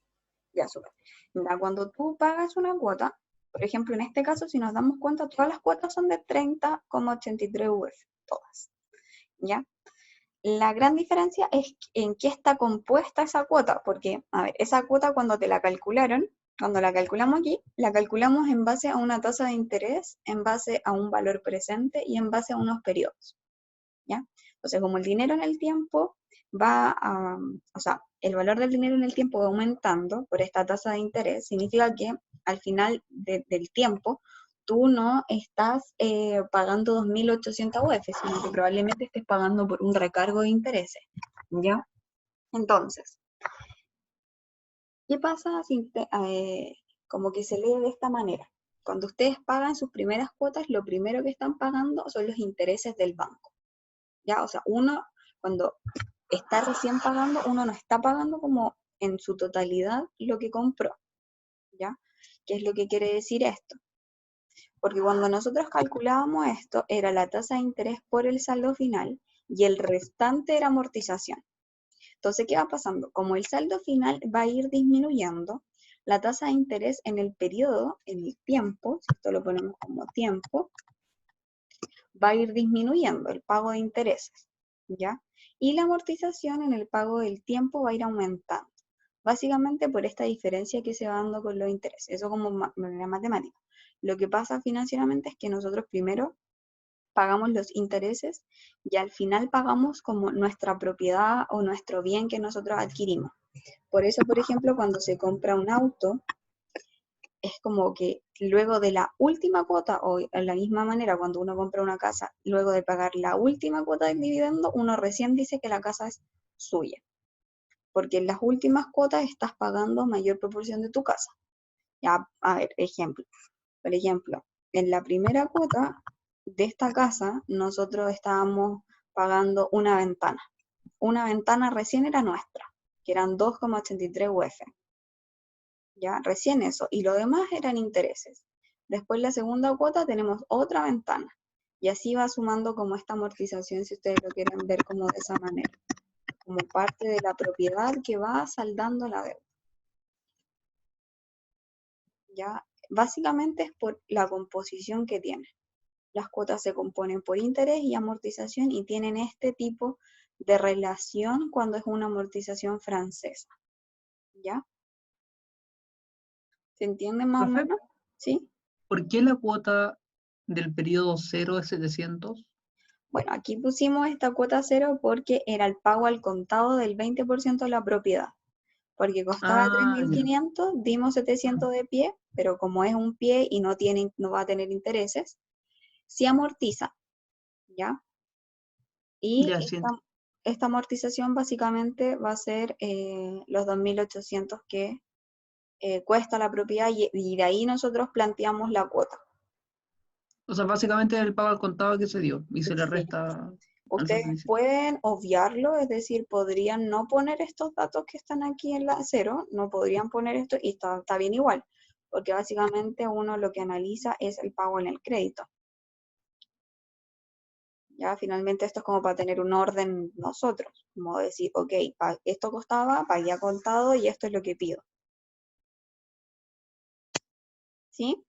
ya, súper. Mira, cuando tú pagas una cuota, por ejemplo, en este caso, si nos damos cuenta, todas las cuotas son de 30,83 UF, todas. ¿Ya? La gran diferencia es en qué está compuesta esa cuota, porque, a ver, esa cuota cuando te la calcularon, cuando la calculamos aquí, la calculamos en base a una tasa de interés, en base a un valor presente y en base a unos periodos, ¿ya? Entonces, como el dinero en el tiempo o sea, el valor del dinero en el tiempo va aumentando por esta tasa de interés, significa que al final del tiempo tú no estás pagando 2.800 UF, sino que probablemente estés pagando por un recargo de intereses, ¿ya? Entonces, ¿qué pasa si como que se lee de esta manera? Cuando ustedes pagan sus primeras cuotas, lo primero que están pagando son los intereses del banco, ¿ya? O sea, uno, cuando está recién pagando, uno no está pagando como en su totalidad lo que compró, ¿ya? ¿Qué es lo que quiere decir esto? Porque cuando nosotros calculábamos esto, era la tasa de interés por el saldo final y el restante era amortización. Entonces, ¿qué va pasando? Como el saldo final va a ir disminuyendo, la tasa de interés en el periodo, en el tiempo, si esto lo ponemos como tiempo, va a ir disminuyendo el pago de intereses, ¿ya? Y la amortización en el pago del tiempo va a ir aumentando, básicamente por esta diferencia que se va dando con los intereses, eso como manera matemática. Lo que pasa financieramente es que nosotros primero pagamos los intereses y al final pagamos como nuestra propiedad o nuestro bien que nosotros adquirimos. Por eso, por ejemplo, cuando se compra un auto, es como que luego de la última cuota, o de la misma manera cuando uno compra una casa, luego de pagar la última cuota del dividendo, uno recién dice que la casa es suya. Porque en las últimas cuotas estás pagando mayor proporción de tu casa. Ya, a ver, ejemplo. Por ejemplo, en la primera cuota de esta casa, nosotros estábamos pagando una ventana. Una ventana recién era nuestra, que eran 2,83 UF. ¿Ya? Recién eso, y lo demás eran intereses. Después la segunda cuota tenemos otra ventana, y así va sumando como esta amortización, si ustedes lo quieren ver como de esa manera, como parte de la propiedad que va saldando la deuda. ¿Ya? Básicamente es por la composición que tiene. Las cuotas se componen por interés y amortización y tienen este tipo de relación cuando es una amortización francesa. ¿Ya? ¿Se entiende más o Profe, menos? ¿Sí? ¿por qué la cuota del periodo 0 es 700? Bueno, aquí pusimos esta cuota cero porque era el pago al contado del 20% de la propiedad. Porque costaba Ah, ya. 3.500, dimos 700 de pie, pero como es un pie y no va a tener intereses, sí amortiza, ¿ya? Y Ya, sí. esta amortización básicamente va a ser los 2.800 que cuesta la propiedad y de ahí nosotros planteamos la cuota. O sea, básicamente el pago al contado que se dio y se le Sí. resta al Ustedes 77. pueden obviarlo, es decir, podrían no poner estos datos que están aquí en la cero, no podrían poner esto y está bien igual, porque básicamente uno lo que analiza es el pago en el crédito. Ya finalmente esto es como para tener un orden nosotros, como decir, ok, esto costaba, pagué a contado y esto es lo que pido. ¿Sí?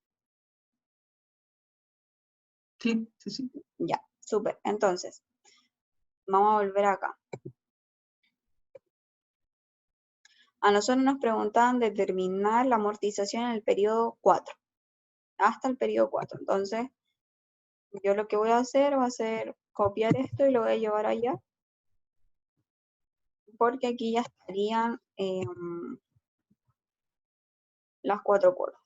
Sí, sí, sí. Ya, súper. Entonces, vamos a volver acá. A nosotros nos preguntaban determinar la amortización en el periodo 4, hasta el periodo 4. Entonces, yo lo que voy a hacer va a ser copiar esto y lo voy a llevar allá. porque aquí ya estarían las 4 cuotas.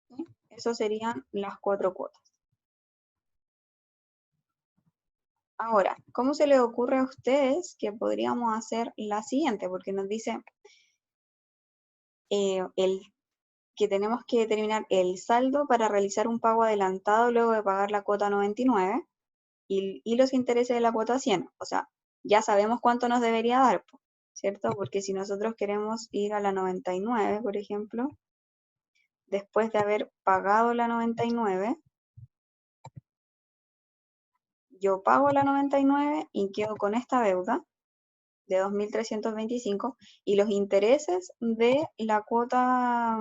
¿Sí? Eso serían las 4 cuotas. Ahora, ¿cómo se les ocurre a ustedes que podríamos hacer la siguiente? Porque nos dice que tenemos que determinar el saldo para realizar un pago adelantado luego de pagar la cuota 99 y los intereses de la cuota 100. O sea, ya sabemos cuánto nos debería dar, ¿cierto? Porque si nosotros queremos ir a la 99, por ejemplo, después de haber pagado la 99, yo pago la 99 y quedo con esta deuda de 2.325 y los intereses de la cuota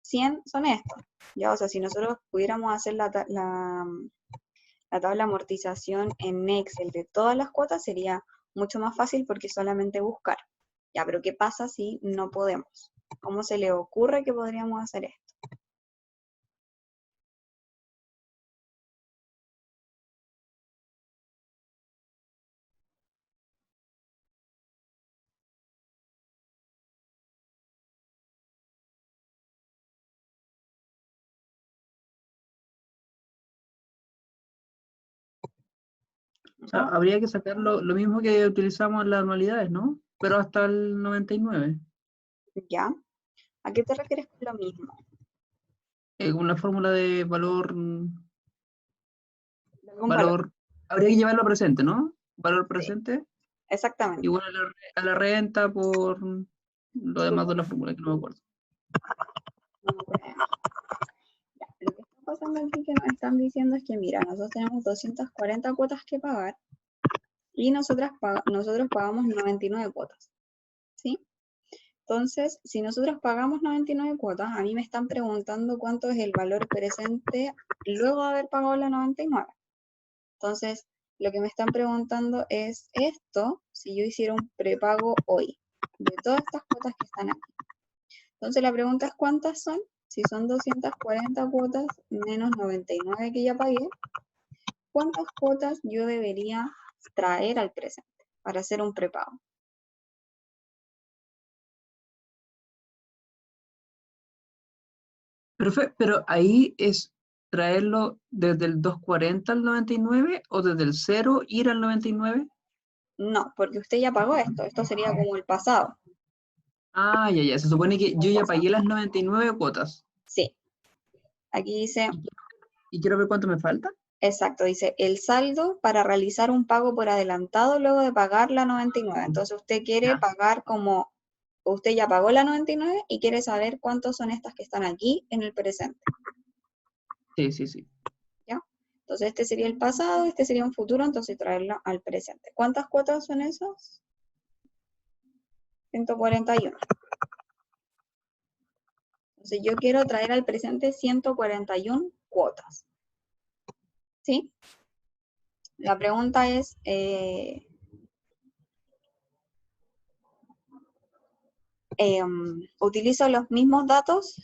100 son estos. Ya, o sea, si nosotros pudiéramos hacer la tabla de amortización en Excel de todas las cuotas, sería mucho más fácil porque solamente buscar. Ya, pero ¿qué pasa si no podemos? ¿Cómo se le ocurre que podríamos hacer esto? O sea, habría que sacar lo mismo que utilizamos en las anualidades, ¿no? Pero hasta el 99. ¿Ya? ¿A qué te refieres con lo mismo? Con la fórmula de valor, Un valor. habría que llevarlo a presente, ¿no? Valor Sí, presente exactamente. igual a la renta por lo demás de la fórmula, que no me acuerdo. Ya, lo que está pasando aquí que nos están diciendo es que, mira, nosotros tenemos 240 cuotas que pagar y nosotros pagamos 99 cuotas, ¿sí? Entonces, si nosotros pagamos 99 cuotas, a mí me están preguntando cuánto es el valor presente luego de haber pagado la 99. Entonces, lo que me están preguntando es esto, si yo hiciera un prepago hoy, de todas estas cuotas que están aquí. Entonces, la pregunta es cuántas son. Si son 240 cuotas menos 99 que ya pagué, ¿cuántas cuotas yo debería traer al presente para hacer un prepago? Pero ahí es traerlo desde el 240 al 99 o desde el 0 ir al 99. No, porque usted ya pagó esto. Esto sería como el pasado. Ah, ya, ya. Se supone que yo ya pagué las 99 cuotas. Sí. Aquí dice, Y quiero ver cuánto me falta. exacto, dice el saldo para realizar un pago por adelantado luego de pagar la 99. Entonces usted quiere Ya. pagar como, usted ya pagó la 99 y quiere saber cuántos son estas que están aquí en el presente. Sí, sí, sí. ¿Ya? Entonces este sería el pasado, este sería un futuro, entonces traerlo al presente. ¿Cuántas cuotas son esas? 141. Entonces yo quiero traer al presente 141 cuotas. ¿Sí? La pregunta es, ¿utilizo los mismos datos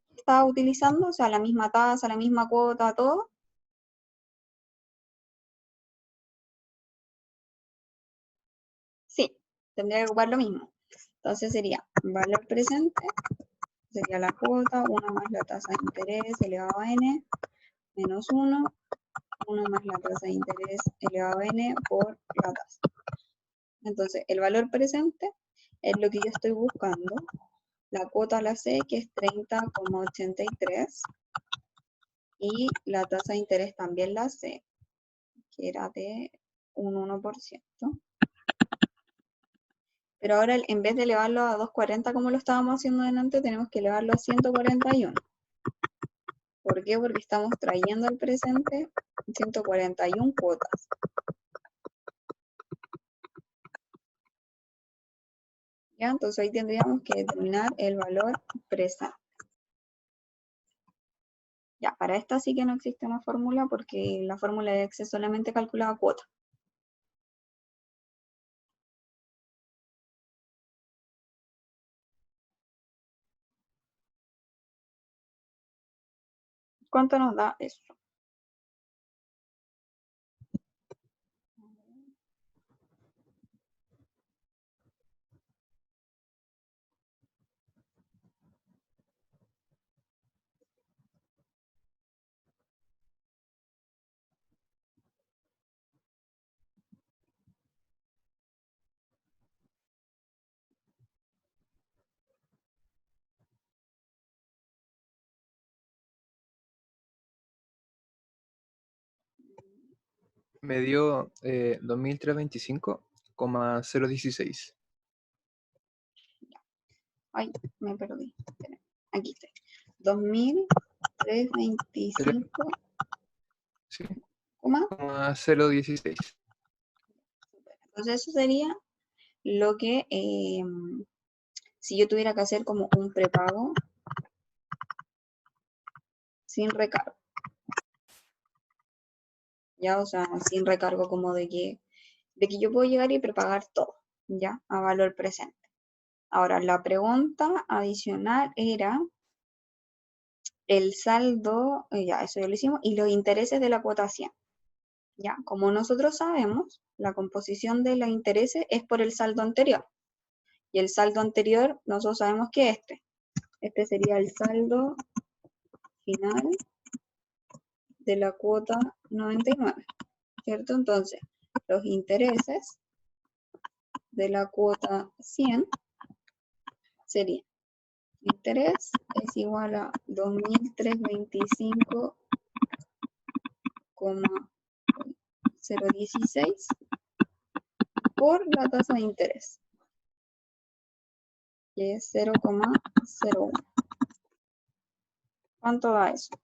que estaba utilizando? O sea, la misma tasa, la misma cuota, todo. Sí, tendría que ocupar lo mismo. Entonces sería valor presente, sería la cuota, 1 más la tasa de interés elevado a n, menos 1 más la tasa de interés elevado a n por la tasa. Entonces, el valor presente es lo que yo estoy buscando. La cuota la sé, que es 30,83. Y la tasa de interés también la sé, que era de un 1%. Pero ahora, en vez de elevarlo a 240 como lo estábamos haciendo delante, tenemos que elevarlo a 141. ¿Por qué? Porque estamos trayendo al presente 141 cuotas. ¿Ya? Entonces ahí tendríamos que determinar el valor presente. Ya, para esta sí que no existe una fórmula porque la fórmula de Excel solamente calculaba cuota. ¿Cuánto nos da eso? me dio 2.325,016. Ay, me perdí. Espera, aquí está. 2.325, Sí, ¿cómo? 0,016. Entonces eso sería lo que, si yo tuviera que hacer como un prepago sin recargo. Ya, o sea, sin recargo como de que yo puedo llegar y prepagar todo, ya, a valor presente. Ahora, la pregunta adicional era el saldo, ya, eso ya lo hicimos, y los intereses de la cuota 100. Ya, como nosotros sabemos, la composición de los intereses es por el saldo anterior. Y el saldo anterior, nosotros sabemos que este sería el saldo final de la cuota 99, ¿cierto? Entonces, los intereses de la cuota 100 serían, interés es igual a 2.325,016 por la tasa de interés, que es 0,01. ¿Cuánto da eso?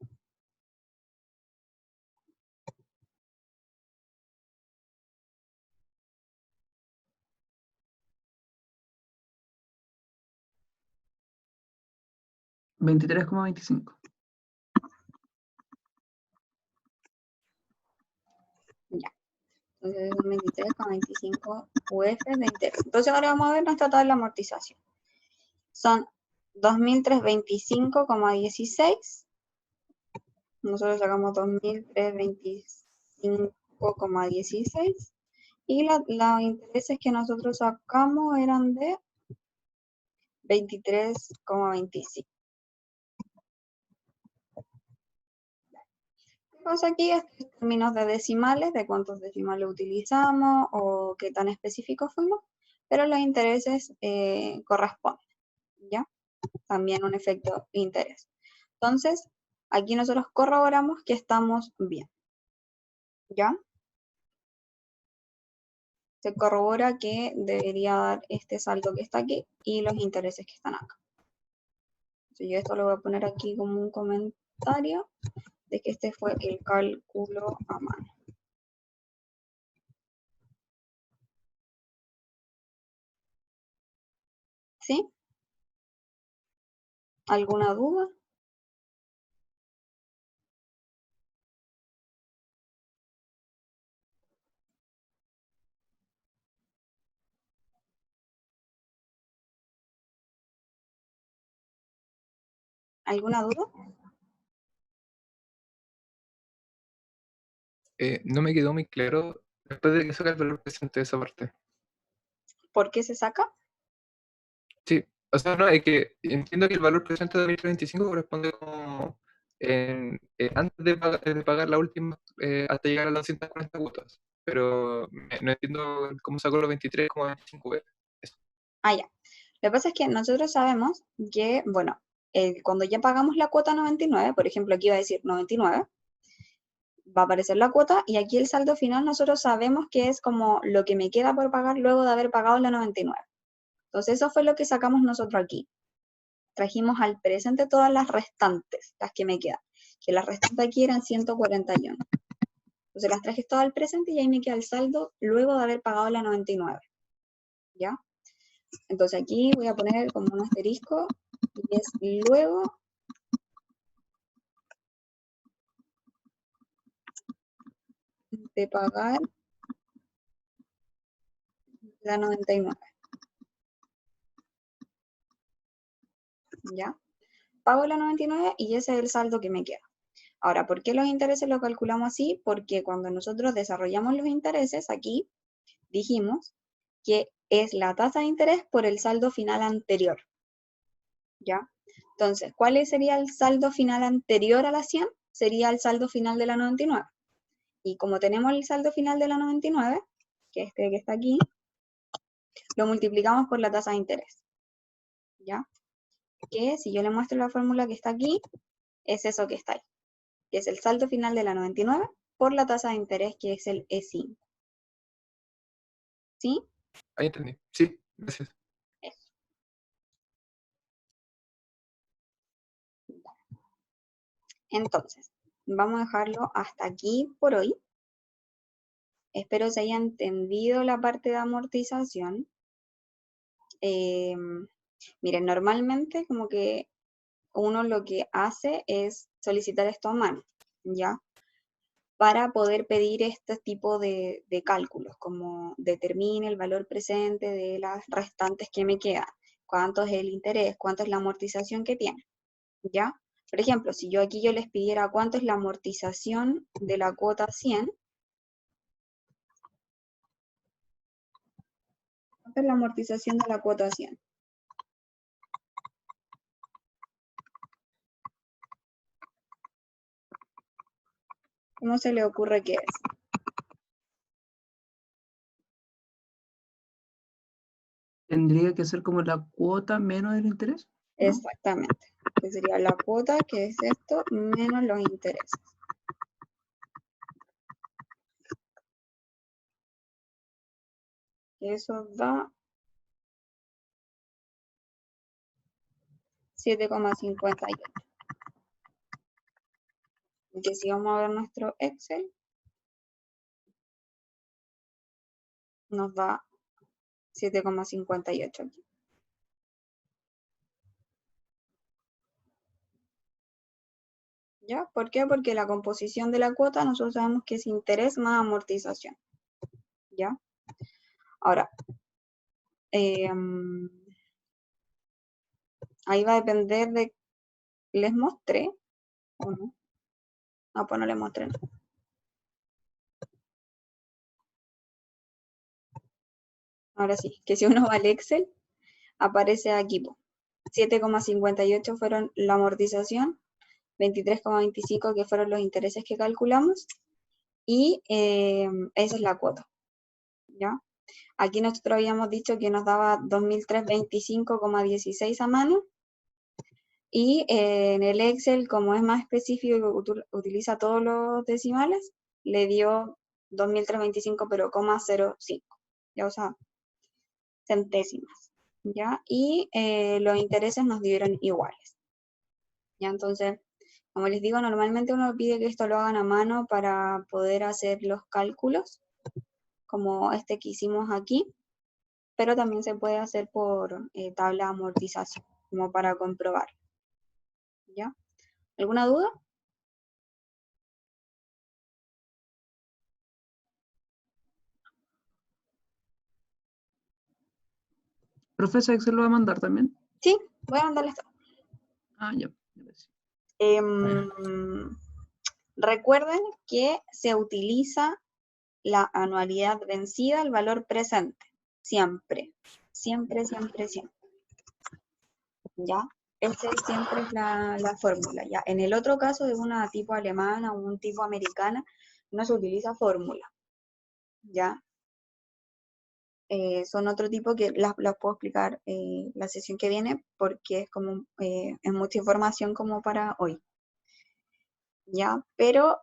$23,25. Ya. Entonces, 23,25 UF de interés. Entonces, ahora vamos a ver nuestra tabla de amortización. Son 2.325,16. Nosotros sacamos 2.325,16. Y los intereses que nosotros sacamos eran de 23,25. ¿Qué pasa aquí? En términos de decimales, de cuántos decimales utilizamos o qué tan específicos fuimos, pero los intereses corresponden, ¿ya? También un efecto de interés. Entonces, aquí nosotros corroboramos que estamos bien, ¿ya? Se corrobora que debería dar este saldo que está aquí y los intereses que están acá. Entonces, yo esto lo voy a poner aquí como un comentario de que este fue el cálculo a mano. ¿Sí? ¿Alguna duda? ¿Alguna duda? No me quedó muy claro después de que saca el valor presente de esa parte. ¿Por qué se saca? Sí, o sea, no, es que entiendo que el valor presente de 2025 corresponde como antes de pagar la última, hasta llegar a las 240 cuotas. Pero no entiendo cómo sacó los 23,25. Eso. Ah, ya. Lo que pasa es que nosotros sabemos que, bueno, cuando ya pagamos la cuota 99, por ejemplo, aquí va a decir 99, va a aparecer la cuota y aquí el saldo final nosotros sabemos que es como lo que me queda por pagar luego de haber pagado la 99. Entonces eso fue lo que sacamos nosotros aquí. Trajimos al presente todas las restantes, las que me quedan, que las restantes aquí eran 141. Entonces las traje todas al presente y ahí me queda el saldo luego de haber pagado la 99. ¿Ya? Entonces aquí voy a poner como un asterisco y es luego de pagar la 99. ¿Ya? Pago la 99 y ese es el saldo que me queda. Ahora, ¿por qué los intereses lo calculamos así? Porque cuando nosotros desarrollamos los intereses, aquí dijimos que es la tasa de interés por el saldo final anterior. ¿Ya? Entonces, ¿cuál sería el saldo final anterior a la 100? Sería el saldo final de la 99. Y como tenemos el saldo final de la 99, que es este que está aquí, lo multiplicamos por la tasa de interés. ¿Ya? Que si yo le muestro la fórmula que está aquí, es eso que está ahí, que es el saldo final de la 99 por la tasa de interés que es el E5. ¿Sí? Ahí entendí. Sí, gracias. Eso. Entonces, vamos a dejarlo hasta aquí por hoy. Espero se haya entendido la parte de amortización. Miren, normalmente como que uno lo que hace es solicitar esto a mano, ¿ya? Para poder pedir este tipo de cálculos, como determine el valor presente de las restantes que me quedan, cuánto es el interés, cuánto es la amortización que tiene, ¿ya? Por ejemplo, si yo aquí les pidiera cuánto es la amortización de la cuota 100, ¿cuánto es la amortización de la cuota 100? ¿Cómo se le ocurre que es? Tendría que ser como la cuota menos el interés, ¿no? Exactamente. Que sería la cuota, que es esto, menos los intereses. Eso da 7,58. Que si vamos a ver nuestro Excel, nos da 7,58 aquí. ¿Ya? ¿Por qué? Porque la composición de la cuota nosotros sabemos que es interés más amortización. ¿Ya? Ahora, ahí va a depender de... ¿Les mostré o no? No, pues no les mostré. No. Ahora sí, que si uno va al Excel, aparece aquí, 7,58 fueron la amortización, 23,25 que fueron los intereses que calculamos, y esa es la cuota, ¿ya? Aquí nosotros habíamos dicho que nos daba 2.325,16 a mano, y en el Excel, como es más específico y utiliza todos los decimales, le dio 2.325, pero 0,05, ya, o sea, centésimas, ¿ya? Y los intereses nos dieron iguales, ¿ya? Entonces, como les digo, normalmente uno pide que esto lo hagan a mano para poder hacer los cálculos, como este que hicimos aquí, pero también se puede hacer por tabla de amortización, como para comprobar, ¿ya? ¿Alguna duda? ¿Profesor Excel lo va a mandar también? Sí, voy a mandarles esto. Ah, ya. Gracias. Recuerden que se utiliza la anualidad vencida, el valor presente, siempre, siempre, siempre, siempre, ¿ya? Esta siempre es la fórmula, ¿ya? En el otro caso de una tipo alemana o un tipo americana, no se utiliza fórmula, ¿ya? Son otro tipo que las puedo explicar la sesión que viene porque es como es mucha información como para hoy, ¿ya? Pero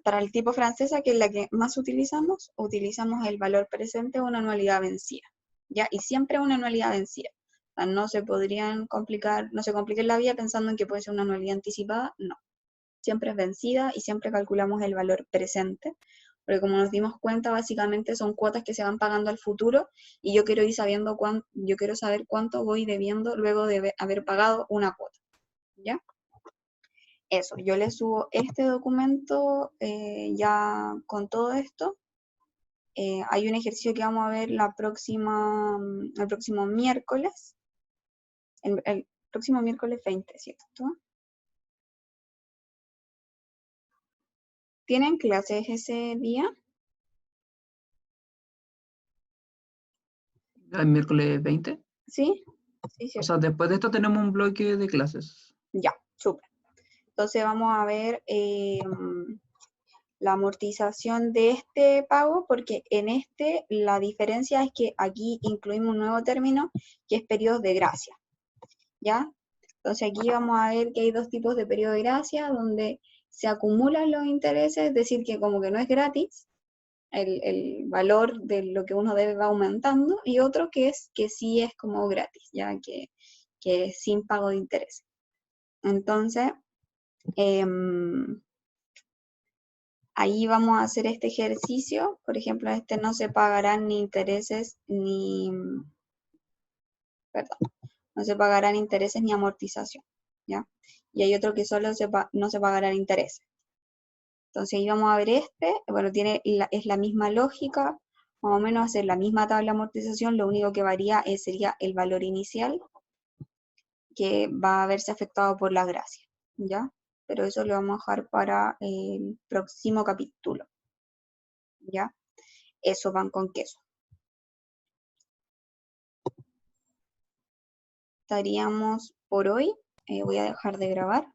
para el tipo francesa, que es la que más utilizamos el valor presente o una anualidad vencida, ¿ya? Y siempre una anualidad vencida. O sea, no se podrían complicar, no se compliquen la vida pensando en que puede ser una anualidad anticipada, no. Siempre es vencida y siempre calculamos el valor presente, porque como nos dimos cuenta, básicamente son cuotas que se van pagando al futuro y yo quiero ir sabiendo yo quiero saber cuánto voy debiendo luego de haber pagado una cuota, ¿ya? Eso, yo les subo este documento ya con todo esto. Hay un ejercicio que vamos a ver el próximo miércoles, el próximo miércoles 20, ¿cierto? ¿Tienen clases ese día? ¿El miércoles 20? ¿Sí? Sí, O cierto. sea, después de esto tenemos un bloque de clases. Ya, súper. Entonces vamos a ver la amortización de este pago, porque en este la diferencia es que aquí incluimos un nuevo término que es periodos de gracia, ¿ya? Entonces aquí vamos a ver que hay dos tipos de periodo de gracia, donde se acumulan los intereses, es decir, que como que no es gratis, el valor de lo que uno debe va aumentando, y otro que es que sí es como gratis, ya que es sin pago de interés. Entonces, ahí vamos a hacer este ejercicio. Por ejemplo, este no se pagarán ni intereses perdón, no se pagarán intereses ni amortización, ¿ya? Y hay otro que solo no se pagarán intereses. Entonces ahí vamos a ver bueno, es la misma lógica, más o menos hacer la misma tabla de amortización, lo único que varía sería el valor inicial, que va a verse afectado por la gracia, ¿ya? Pero eso lo vamos a dejar para el próximo capítulo, ¿ya? Eso, pan con queso. Estaríamos por hoy. Voy a dejar de grabar.